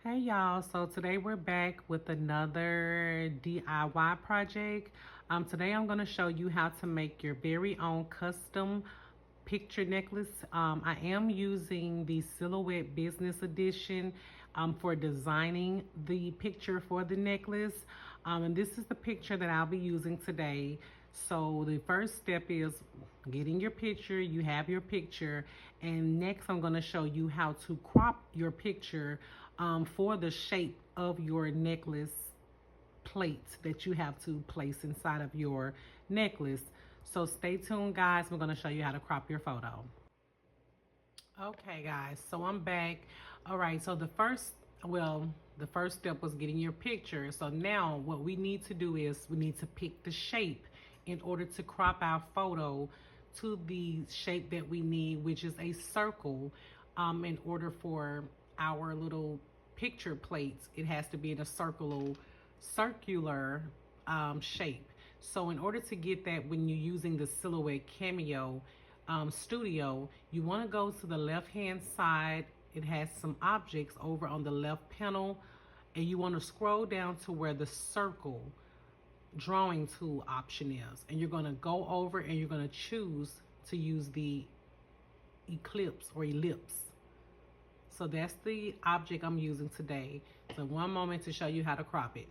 Hey y'all, so today we're back with another DIY project. Today I'm going to show you how to make your very own custom picture necklace. I am using the Silhouette Business Edition for designing the picture for the necklace. And this is the picture that I'll be using today. So the first step is getting your picture. You have your picture, and next I'm going to show you how to crop your picture for the shape of your necklace plates that you have to place inside of your necklace. So stay tuned, guys. We're going to show you how to crop your photo. Okay, guys, so I'm back. All right, so the first step was getting your picture. So now what we need to do is we need to pick the shape in order to crop our photo to the shape that we need, which is a circle. In order for our little picture plates, it has to be in a circular shape. So in order to get that, when you're using the Silhouette Cameo Studio, you want to go to the left hand side. It has some objects over on the left panel, and you want to scroll down to where the circle drawing tool option is, and you're going to go over and you're going to choose to use the eclipse or ellipse. So that's the object I'm using today. So one moment to show you how to crop it.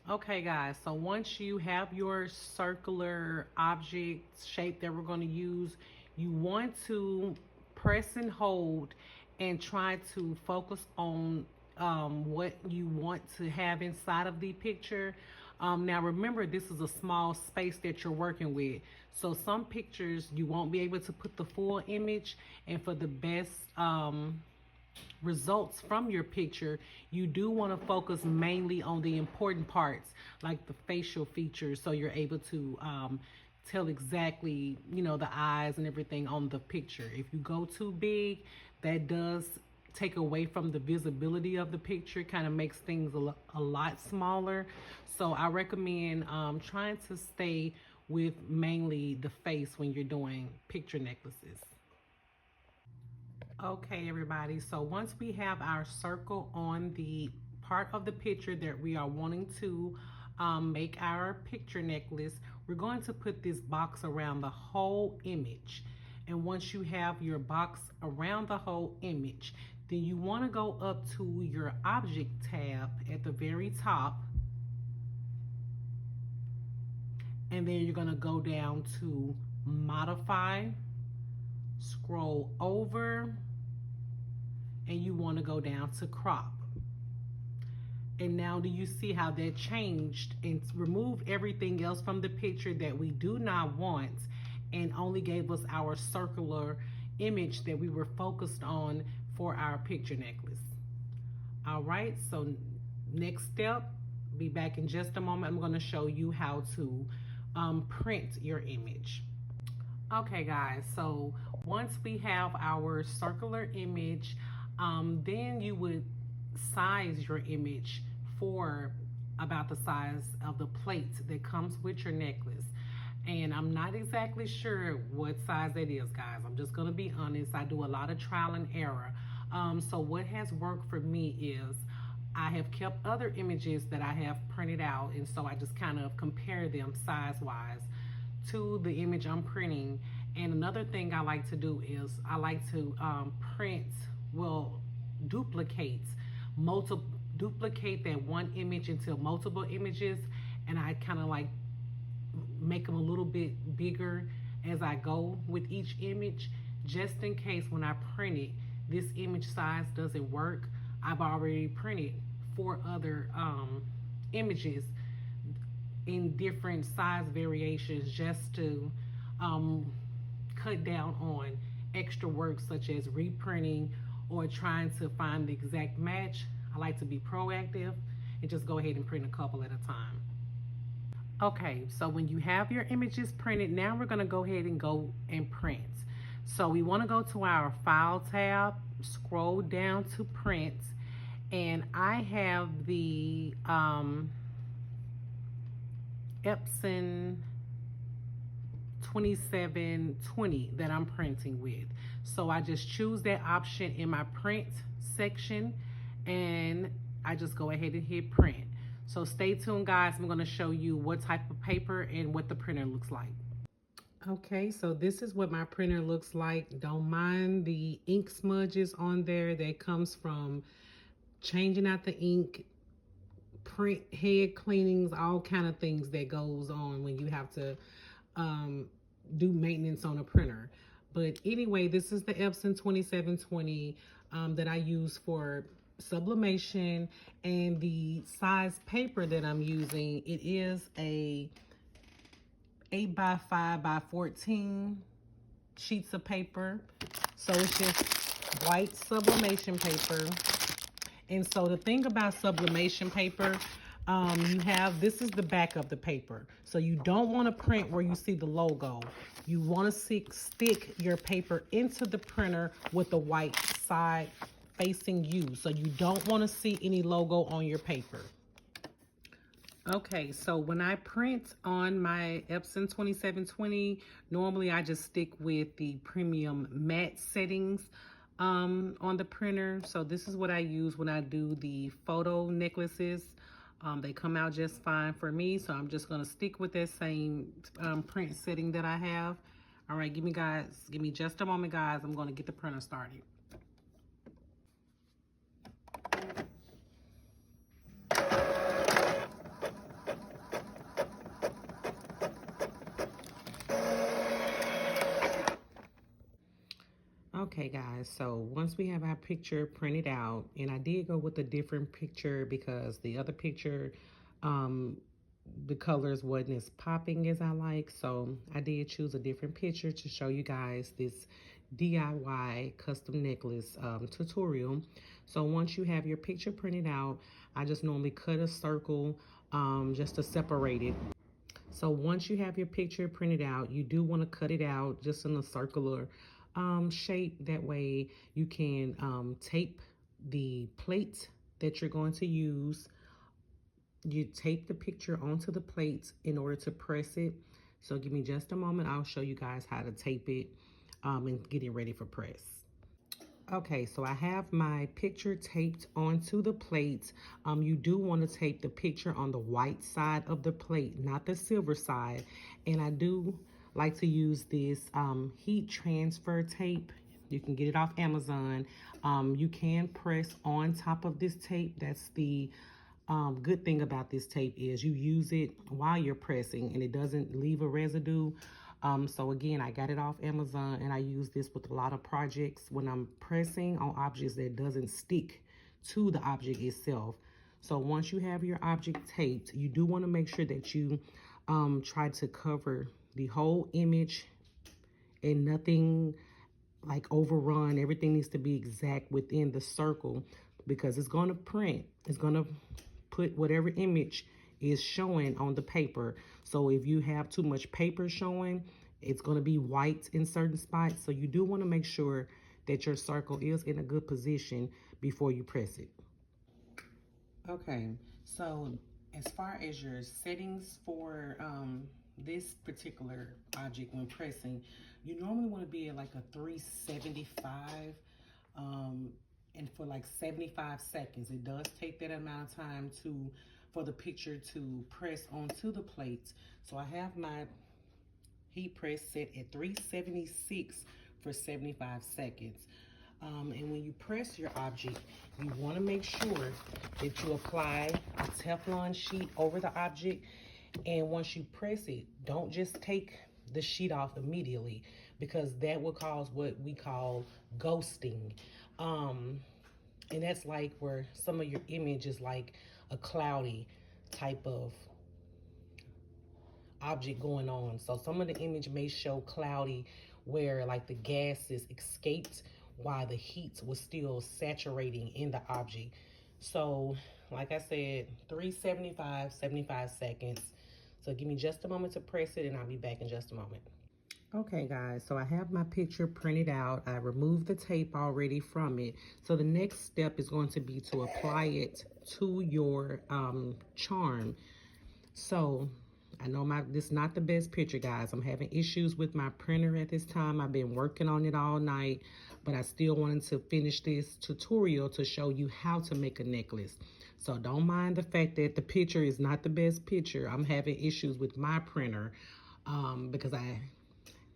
Okay, guys, so once you have your circular object shape that we're going to use, you want to press and hold and try to focus on what you want to have inside of the picture. Now remember, this is a small space that you're working with. So some pictures you won't be able to put the full image, and for the best results from your picture, you do want to focus mainly on the important parts like the facial features, so you're able to tell exactly, the eyes and everything on the picture. If you go too big, that does take away from the visibility of the picture, kind of makes things a lot smaller. So I recommend trying to stay with mainly the face when you're doing picture necklaces. Okay, everybody, so once we have our circle on the part of the picture that we are wanting to make our picture necklace, we're going to put this box around the whole image. And once you have your box around the whole image, then you want to go up to your object tab at the very top, and then you're going to go down to modify, scroll over, and you want to go down to crop. And now do you see how that changed and remove everything else from the picture that we do not want, and only gave us our circular image that we were focused on for our picture necklace? All right, so next step, be back in just a moment. I'm going to show you how to print your image. Okay, guys, so once we have our circular image, then you would size your image for about the size of the plate that comes with your necklace. And I'm not exactly sure what size that is, guys. I'm just going to be honest. I do a lot of trial and error. So what has worked for me is I have kept other images that I have printed out, and so I just kind of compare them size-wise to the image I'm printing. And another thing I like to do is I like to duplicate that one image into multiple images, and I kind of like make them a little bit bigger as I go with each image, just in case when I print it, this image size doesn't work. I've already printed 4 other images in different size variations, just to cut down on extra work such as reprinting or trying to find the exact match. I like to be proactive and just go ahead and print a couple at a time. Okay, so when you have your images printed, now we're going to go ahead and go and print. So we want to go to our File tab, scroll down to Print, and I have the Epson 2720 that I'm printing with. So I just choose that option in my print section, and I just go ahead and hit print. So stay tuned, guys. I'm going to show you what type of paper and what the printer looks like. Okay, so this is what my printer looks like. Don't mind the ink smudges on there. That comes from changing out the ink, print head cleanings, all kind of things that goes on when you have to do maintenance on a printer. But anyway, this is the Epson 2720 that I use for sublimation, and the size paper that I'm using, it is a 8x5x14 sheets of paper. So it's just white sublimation paper. And so the thing about sublimation paper, this is the back of the paper. So you don't want to print where you see the logo. You want to stick your paper into the printer with the white side facing you. So you don't want to see any logo on your paper. Okay, so when I print on my Epson 2720, normally I just stick with the premium matte settings on the printer. So this is what I use when I do the photo necklaces. They come out just fine for me, so I'm just gonna stick with that same print setting that I have. All right, give me just a moment, guys. I'm gonna get the printer started. Okay, guys, so once we have our picture printed out, and I did go with a different picture because the other picture, the colors wasn't as popping as I like, so I did choose a different picture to show you guys this DIY custom necklace tutorial. So once you have your picture printed out, I just normally cut a circle just to separate it. So once you have your picture printed out, you do want to cut it out just in a circular shape. That way you can tape the plate that you're going to use. You tape the picture onto the plate in order to press it. So give me just a moment. I'll show you guys how to tape it and get it ready for press. Okay, so I have my picture taped onto the plate. You do want to tape the picture on the white side of the plate, not the silver side. And I do like to use this heat transfer tape. You can get it off Amazon. You can press on top of this tape. That's the good thing about this tape is you use it while you're pressing and it doesn't leave a residue. So again, I got it off Amazon, and I use this with a lot of projects when I'm pressing on objects that doesn't stick to the object itself. So once you have your object taped, you do want to make sure that you try to cover the whole image and nothing like overrun. Everything needs to be exact within the circle because it's going to print. It's going to put whatever image is showing on the paper. So if you have too much paper showing, it's going to be white in certain spots. So you do want to make sure that your circle is in a good position before you press it. Okay, so as far as your settings for this particular object when pressing, you normally want to be at like a 375 and for like 75 seconds. It does take that amount of time for the picture to press onto the plate. So I have my heat press set at 376 for 75 seconds. And when you press your object, you want to make sure that you apply a Teflon sheet over the object. And once you press it, don't just take the sheet off immediately, because that will cause what we call ghosting. And that's like where some of your image is like a cloudy type of object going on. So some of the image may show cloudy where like the gases escaped while the heat was still saturating in the object. So like I said, 375, 75 seconds. So give me just a moment to press it and I'll be back in just a moment. Okay guys, so I have my picture printed out. I removed the tape already from it. So the next step is going to be to apply it to your charm. So I know this is not the best picture, guys. I'm having issues with my printer at this time. I've been working on it all night, but I still wanted to finish this tutorial to show you how to make a necklace. So don't mind the fact that the picture is not the best picture. I'm having issues with my printer because I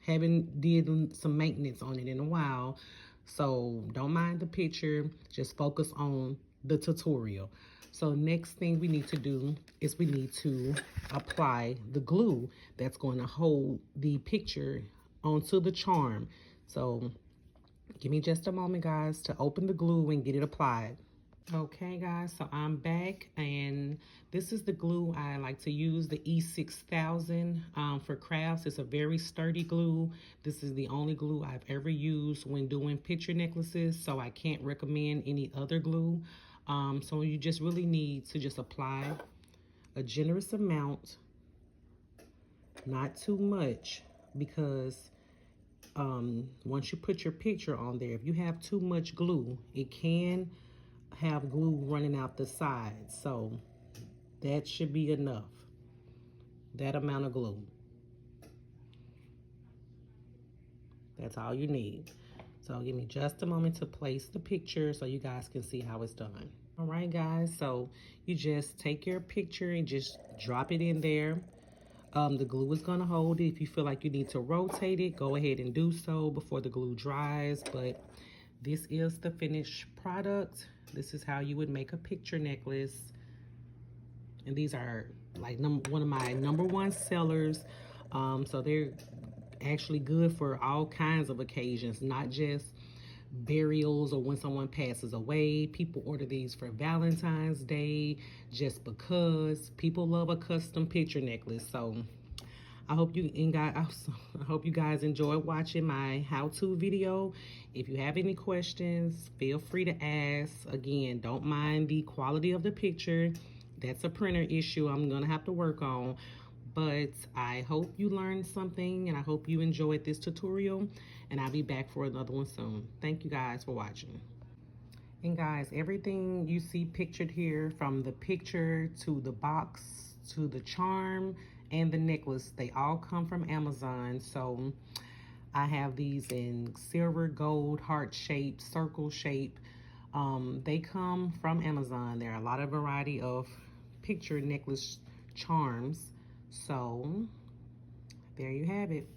haven't did some maintenance on it in a while. So don't mind the picture, just focus on the tutorial. So next thing we need to do is we need to apply the glue that's going to hold the picture onto the charm. So give me just a moment, guys, to open the glue and get it applied. Okay, guys, so I'm back, and this is the glue I like to use, the E6000 for crafts. It's a very sturdy glue. This is the only glue I've ever used when doing picture necklaces, so I can't recommend any other glue. So you just really need to just apply a generous amount, not too much, because once you put your picture on there, if you have too much glue, it can have glue running out the sides. So that should be enough, that amount of glue. That's all you need. So give me just a moment to place the picture so you guys can see how it's done. All right, guys, so you just take your picture and just drop it in there. The glue is gonna hold it. If you feel like you need to rotate it, go ahead and do so before the glue dries, but this is the finished product. This is how you would make a picture necklace. And these are like one of my #1 sellers. So they're actually good for all kinds of occasions, not just burials or when someone passes away. People order these for Valentine's Day just because people love a custom picture necklace. So I hope you guys enjoy watching my how-to video. If you have any questions, feel free to ask. Again, don't mind the quality of the picture. That's a printer issue I'm gonna have to work on. But I hope you learned something, and I hope you enjoyed this tutorial, and I'll be back for another one soon. Thank you guys for watching. And guys, everything you see pictured here, from the picture to the box to the charm and the necklace, they all come from Amazon. So I have these in silver, gold, heart shape, circle shape. They come from Amazon. There are a lot of variety of picture necklace charms. So there you have it.